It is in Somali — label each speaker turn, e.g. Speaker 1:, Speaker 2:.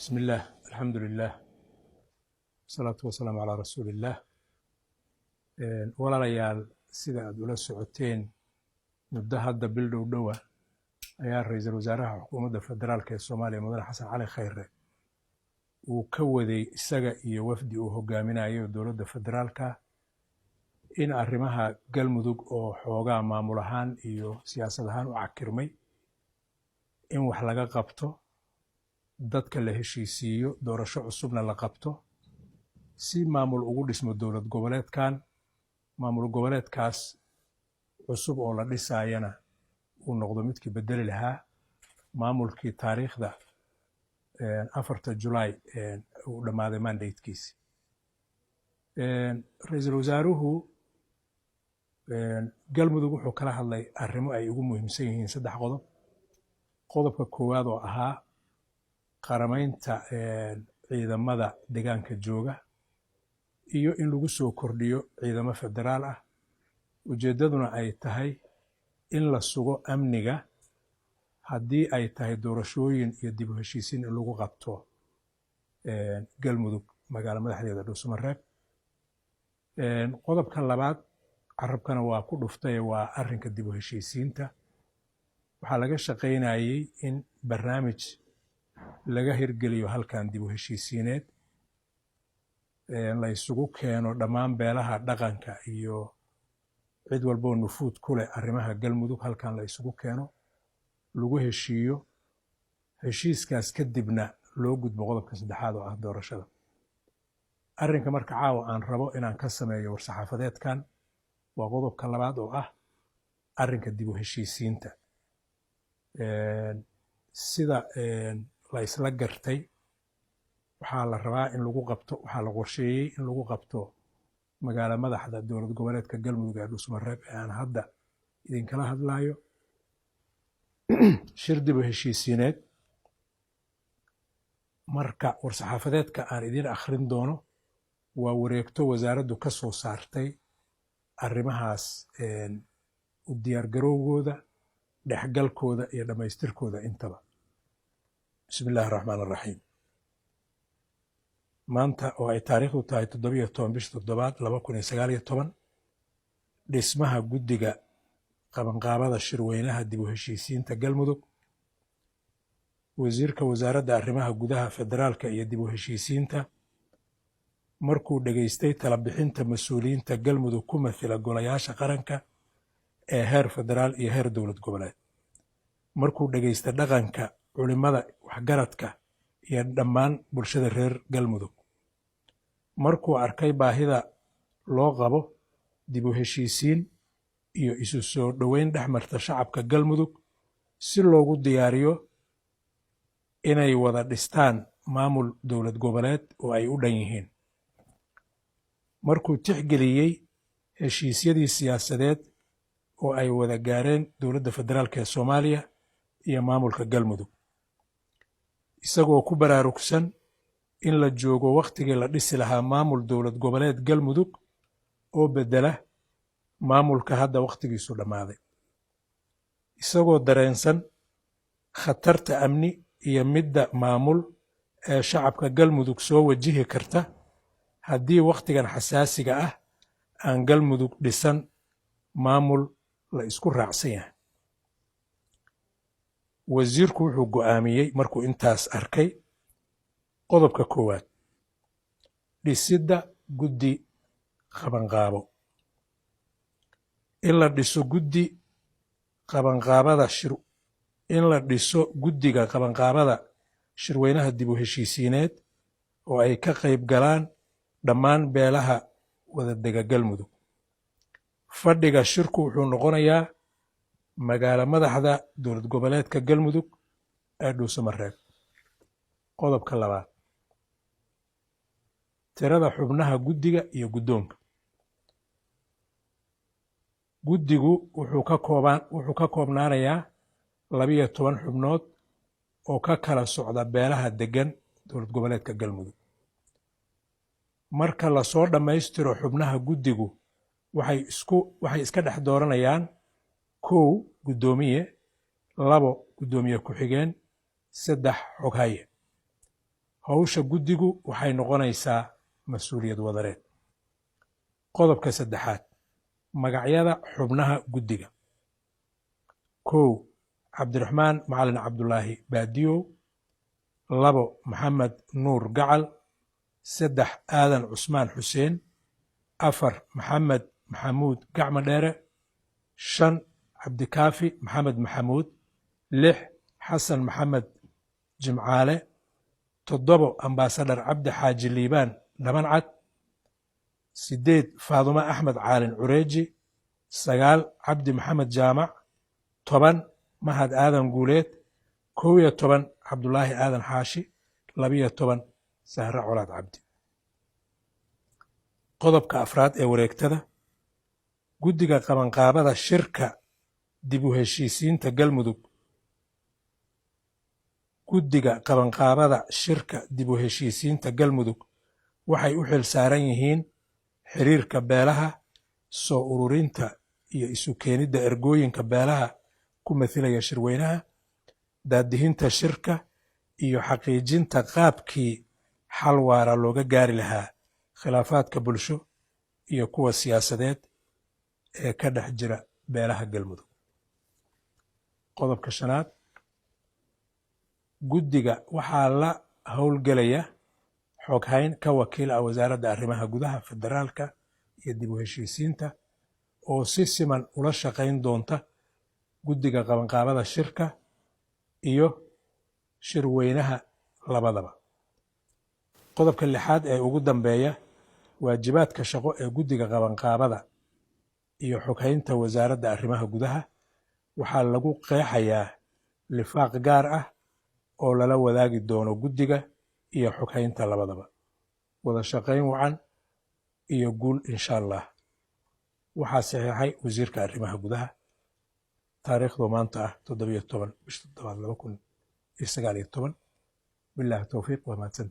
Speaker 1: بسم الله الحمد لله والصلاة والسلام على رسول الله. walaalayaal sida aad ula socoteen muddo hadda bil dhow ayaa ra'iisul wasaaraha xukuumadda federaalka ee Soomaaliya Mudane Xasan Cali Khayre uu ka waday isaga iyo wafdi uu hogaaminayo dowladda federaalka in arrimaha galmudug oo xoogaa maamul ahaan iyo siyaasad ahaan u cakirmay in wax laga qabto, dadka la heshiisiiyo, doorasho cusubna la qabto si maamul ugu dhismo dowlad goboleedkan. maamul goboleedkaas cusub oo la dhisayana uu noqdo midkii bedeli lahaa maamulkii taariikhda 4 Julaay uu dhammaaday mandatekiisi. ra'iisul wasaaruhu galmudug wuxuu kala hadlay arrimo ay ugu muhiimsan yihiin 3 qodob. qodobka koowaad oo ahaa qaramaynta ciidamada deegaanka jooga iyo in lagu soo kordhiyo ciidamo federaal ah, ujeedaduna ay tahay in la sugo amniga haddii ay tahay doorashooyin iyo dib u heshiisiin in lagu qabto galmudug magaalo madaxdeeda Dhuusamareeb. qodobka labaad carabkana waa ku dhuftay waa arrinka dib u heshiisiinta. waxaa laga shaqaynayay in barnaamij laga hirgeliyo halkan dib u heshiisiineed la isugu keeno dhammaan beelaha dhaqanka iyo cid walboo nufuud ku leh arrimaha galmudug halkan la isugu keeno, lagu heshiiyo, heshiiskaas kadibna loo gudbo qodobka saddexaad oo ah doorashada. arrinka marka caawa aan rabo inaan ka sameeyo war-saxaafadeedkan waa qodobka labaad oo ah arrinka dib u heshiisiinta. sida la isla gartay waxaa la rabaa in lagu qabto, waxaa la qorsheeyey in lagu qabto magaalo madaxda dowlad goboleedka galmudug ee Dhuusamareeb ee aan hadda idinkala hadlayo shir dib u heshiisiineed. marka war-saxaafadeedka aan idin akhrin doono waa wareegto wasaaraddu ka soo saartay arrimahaas u diyaargarowgooda, dhexgalkooda iyo dhammaystirkooda intaba. bismi illaahi raxmaan raxiim. maanta oo ay taariikhdu tahay 17 bisha 7 2019 dhismaha guddiga qabanqaabada shirweynaha dib u heshiisiinta galmudug. wasiirka wasaaradda arrimaha gudaha federaalka iyo dib u heshiisiinta markuu dhageystay tala bixinta mas-uuliyiinta galmudug ku mathila golayaasha qaranka ee heer federaal iyo heer dowlad goboleed, markuu dhageystay dhaqanka, culimada, waxgaradka iyo dhammaan bulshada reer galmudug, markuu arkay baahida loo qabo dib u heshiisiin iyo isu soo dhoweyn dhexmarta shacabka galmudug si loogu diyaariyo inay wada dhistaan maamul dowlad goboleed oo ay u dhan yihiin, markuu tixgeliyey heshiisyadii siyaasadeed oo ay wada gaareen dowladda federaalka ee Soomaaliya iyo maamulka galmudug, isagoo ku baraarugsan in la joogo wakhtigii la dhisi lahaa maamul dowlad goboleed galmudug oo bedela maamulka hadda wakhtigiisu dhammaaday, isagoo dareensan khatarta amni iyo midda maamul ee shacabka galmudug soo wajihi karta haddii wakhtigan xasaasiga ah aan galmudug dhisan maamul la isku raacsan yahay. wasiirku wuxuu go'aamiyey markuu intaas arkay qodobka koowaad dhisidda guddi qabanqaabo. in la dhiso guddiga qabanqaabada shirweynaha dib u heshiisiineed oo ay ka qayb galaan dhammaan beelaha wadadega galmudug. fadhiga shirku wuxuu noqonayaa magaalo madaxda dowlad goboleedka galmudug ee Dhuusamareeb. qodobka labaad tirada xubnaha guddiga iyo guddoonka. guddigu wuxuu ka koobnaanayaa 12 xubnood oo ka kala socda beelaha degan dowlad goboleedka galmudug. marka la soo dhammaystiro xubnaha guddigu waxay iska dhex dooranayaan 1 guddoomiye, 2 guddoomiye ku-xigeen, 3 xoghaye. hawsha guddigu waxay noqonaysaa mas-uuliyad wadareed. qodobka saddexaad, magacyada xubnaha guddiga. 1 cabdiraxmaan macalin cabdulaahi baadiyow. 2 maxamed nuur gacal. 3 aadan cusmaan xuseen. 4 maxamed maxamuud gacmo dheere. 5 cabdikaafi maxamed maxamuud. 6 xasan maxamed jimcaale. 7 ambaasadhar cabdi xaaji liibaan dhabancad. 8 faadumo axmed caalin cureeji. 9 cabdi maxamed jaamac. 10 mahad aadan guuleed. 11 cabdulaahi aadan xaashi. 12 sahre colaad cabdi. qodobka afraad ee wareegtada, guddiga qabanqaabada shirka dib u heshiisiinta galmudug. guddiga qabanqaabada shirka dib u heshiisiinta galmudug waxay u xil saaran yihiin xiriirka beelaha, soo ururinta iyo isu keenidda ergooyinka beelaha ku mathilaya shirweynaha, daadihinta shirka iyo xaqiijinta qaabkii xal waara looga gaari lahaa khilaafaadka bulsho iyo kuwa siyaasadeed ee ka dhex jira beelaha galmudug. qodobka 5aad, guddiga waxaa la howlgelaya xoghayn ka wakiil ah wasaaradda arrimaha gudaha federaalka iyo dib u heshiisiinta oo si siman ula shaqayn doonta guddiga qabanqaabada shirka iyo shirweynaha labadaba. qodobka 6aad ee ugu dambeeya, waajibaadka shaqo ee guddiga qabanqaabada iyo xoghaynta wasaaradda arrimaha gudaha waxaa lagu qeexayaa lifaaq gaar ah oo lala wadaagi doono guddiga iyo xoghaynta labadaba. wada shaqayn wacan iyo guul insha allah. waxaa saxiixay wasiirka arrimaha gudaha, taariikhdu maanta ah 17 bisha 7 2019. bilaahi towfiiq. waa mahadsantihiin.